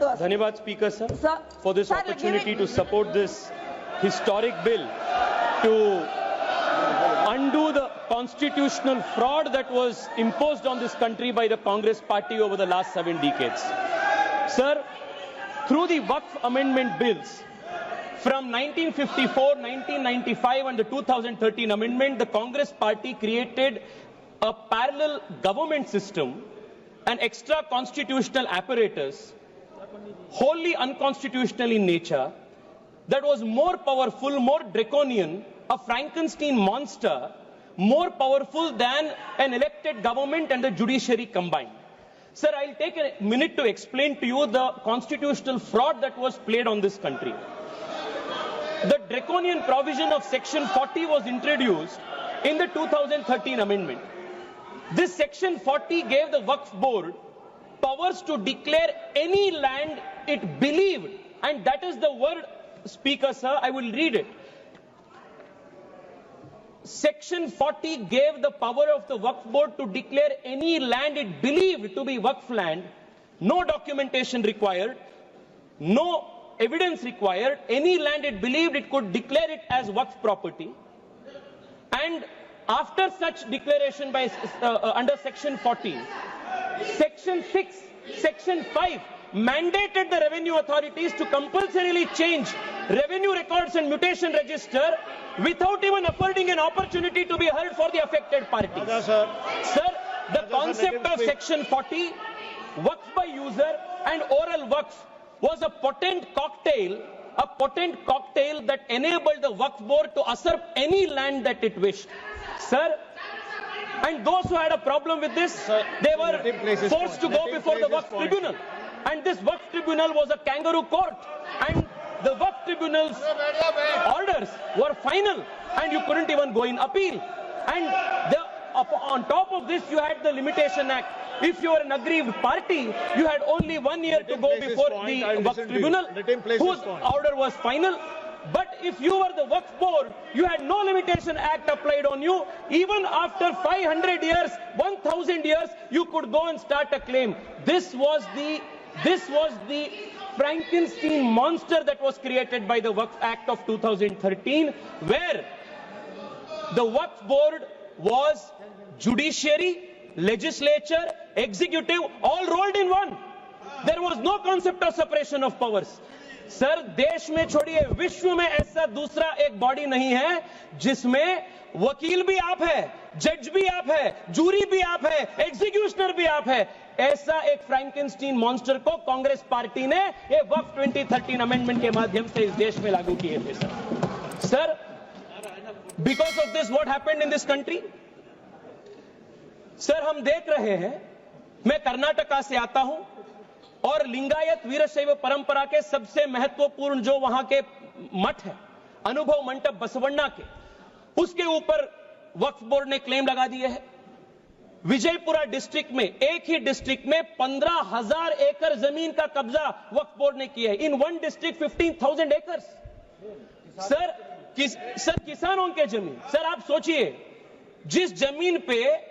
Dhanyavad Speaker sir, for this opportunity to support this historic bill to undo the constitutional fraud that was imposed on this country by the Congress party over the last 7 decades. Sir, through the Waqf amendment bills from 1954, 1995 and the 2013 amendment, the Congress party created a parallel government system, an extra constitutional apparatus, wholly unconstitutional in nature, that was more powerful, more draconian, a Frankenstein monster, more powerful than an elected government and the judiciary combined. Sir, I'll take a minute to explain to you the constitutional fraud that was played on this country. The draconian provision of Section 40 was introduced in the 2013 amendment. This Section 40 gave the Waqf Board powers to declare any land it believed, and that is the word, Speaker sir, I will read it. Section 40 gave the power of the Waqf Board to declare any land it believed to be Waqf land, no documentation required, no evidence required, any land it believed it could declare it as Waqf property. And after such declaration by under Section 40, Section 6, Section 5 mandated the revenue authorities to compulsorily change revenue records and mutation register without even affording an opportunity to be heard for the affected parties. Sir, the concept of Section 40, Waqf by user and oral Waqf, was a potent cocktail that enabled the Waqf Board to usurp any land that it wished. Sir, and those who had a problem with this, they were forced to go before the Waqf Tribunal. And this Waqf Tribunal was a kangaroo court. And the Waqf Tribunal's orders were final, and you couldn't even go in appeal. And on top of this, you had the Limitation Act. If you were an aggrieved party, you had only 1 year to go before the Waqf Tribunal, whose order was final. But if you were the Waqf Board, you had no Limitation Act applied on you. Even after 500 years, 1000 years, you could go and start a claim. This was the Frankenstein monster that was created by the Waqf Act of 2013, where the Waqf Board was judiciary, legislature, executive, all rolled in one. There was no concept of separation of powers. Sir, देश में छोड़िए, विश्व में ऐसा दूसरा एक body नहीं है जिसमें वकील भी आप है, जज भी आप है, जूरी भी आप है, एग्जीक्यूशनर भी आप है. ऐसा एक फ्रैंकेनस्टीन मॉन्स्टर को कांग्रेस पार्टी ने ये वक्फ 2013 अमेंडमेंट के माध्यम से इस देश में लागू किए थे. Sir, because of this what happened in this country? Sir, हम देख रहे हैं, मैं कर्नाटका से आता हूं और लिंगायत वीरशैव परंपरा के सबसे महत्वपूर्ण जो वहां के मठ है, अनुभव मंडप बसवण्णा के, उसके ऊपर वक्फ बोर्ड ने क्लेम लगा दिए है. विजयपुरा डिस्ट्रिक्ट में, एक ही डिस्ट्रिक्ट में 15,000 एकड़ जमीन का कब्जा वक्फ बोर्ड ने किया है. In one district 15,000 acres. Sir, किसानों के जमीन. सर, आप सोचिए, जिस जमीन पे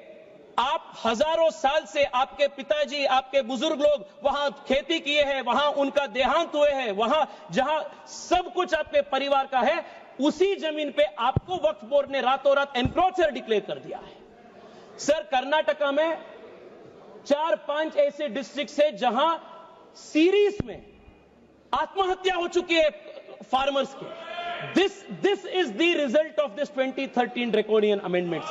आप हजारों साल से आपके पिताजी, आपके बुजुर्ग लोग वहां खेती किए हैं, वहां उनका देहांत हुए हैं, वहां जहां सब कुछ आपके परिवार का है, उसी जमीन पे आपको वक्फ बोर्ड ने रातों रात एनक्रोचर डिक्लेयर कर दिया है. सर, कर्नाटका में 4-5 ऐसे डिस्ट्रिक्ट है जहां सीरीज में आत्महत्या हो चुकी है फार्मर्स के. This is the result of this 2013 draconian amendment.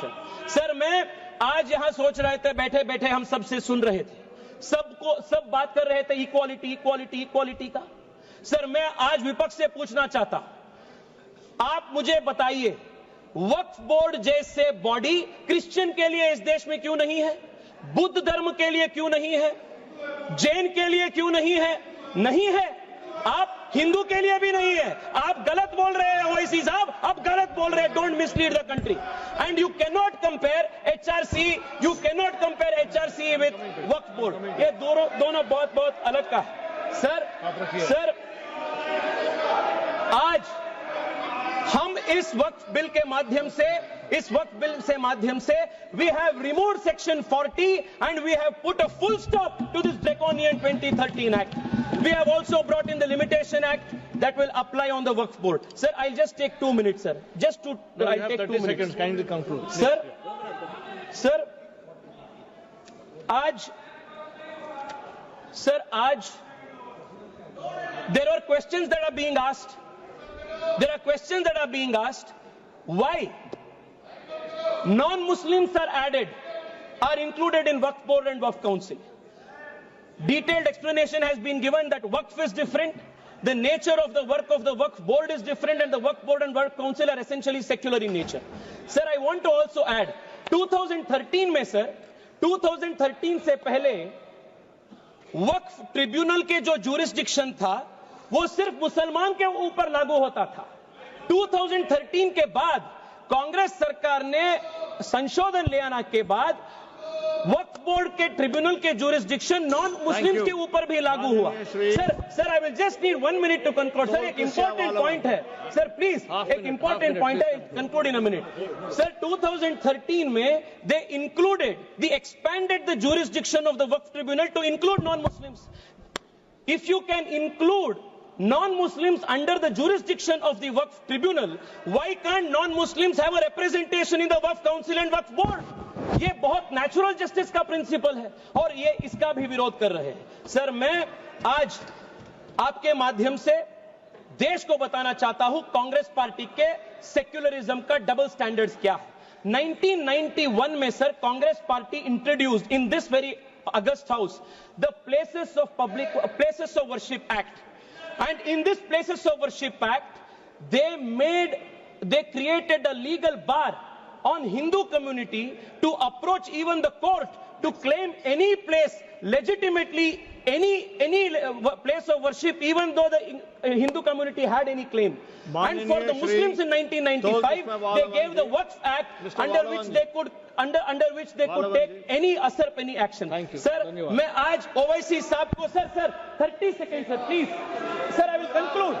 Sir, मैं आज यहां सोच रहे थे, बैठे बैठे हम सबसे सुन रहे थे, सब बात कर रहे थे इक्वालिटी इक्वालिटी इक्वालिटी का. सर, मैं आज विपक्ष से पूछना चाहता, आप मुझे बताइए, वक्फ बोर्ड जैसे बॉडी क्रिश्चियन के लिए इस देश में क्यों नहीं है? बुद्ध धर्म के लिए क्यों नहीं है? जैन के लिए क्यों नहीं है? नहीं है. आप हिंदू के लिए भी नहीं है. आप गलत बोल रहे हैं ओवैसी साहब, आप गलत बोल रहे हैं. Don't mislead the country. And you cannot compare HRC with Waqf board. ये दोनों बहुत बहुत अलग का है. सर, आज हम इस वक्फ बिल के माध्यम से इस वक्फ बिल से माध्यम से we have removed section 40 and we have put a full stop to this draconian 2013 act. We have also brought in the limitation act that will apply on the Waqf board. Sir, I'll just take 2 minutes, sir. Just to, No, I'll you have take 30 2 minutes. seconds. Kindly conclude. Sir, आज there are questions that are being asked. There are questions that are being asked. Why non-Muslims are added, are included in Waqf board and Waqf council? Detailed explanation has been given that Waqf is different. The nature of the work of the Waqf board is different, and the Waqf board and Waqf council are essentially secular in nature. Sir, I want to also add, 2013 में sir, 2013 से पहले वक्फ tribunal के जो jurisdiction था वो सिर्फ मुसलमान के ऊपर लागू होता था। 2013 के बाद कांग्रेस सरकार ने संशोधन ले आने के बाद वक्फ बोर्ड के ट्रिब्यूनल के ज्यूरिसडिक्शन नॉन मुस्लिम्स के ऊपर भी लागू हुआ। Sir I will just need 1 minute to conclude. Sir, एक इंपॉर्टेंट पॉइंट है सर, प्लीज, एक इंपॉर्टेंट पॉइंट है, conclude in a minute. Sir, 2013 में they included, they expanded the jurisdiction of the Waqf tribunal to include non Muslims. If you can include non-Muslims under the jurisdiction of the Waqf Tribunal, why can't non-Muslims have a representation in the Waqf Council and Waqf Board? ये बहुत natural justice का principal है और ये इसका भी विरोध कर रहे हैं। सर, मैं आज आपके माध्यम से देश को बताना चाहता हूं कांग्रेस पार्टी के सेक्युलरिज्म का डबल स्टैंडर्ड्स क्या है। 1991 में sir Congress party introduced in this very August House the Places of Worship Act, and in this Places of Worship Act they created a legal bar on Hindu community to approach even the court to claim any place legitimately, any place of worship, even though the Hindu community had any claim. And for the Muslims in 1995 they gave the Waqf Act under which they could take any asar any action. Sir, मैं आज OIC साहब को, sir 30 seconds sir, please sir, I will conclude.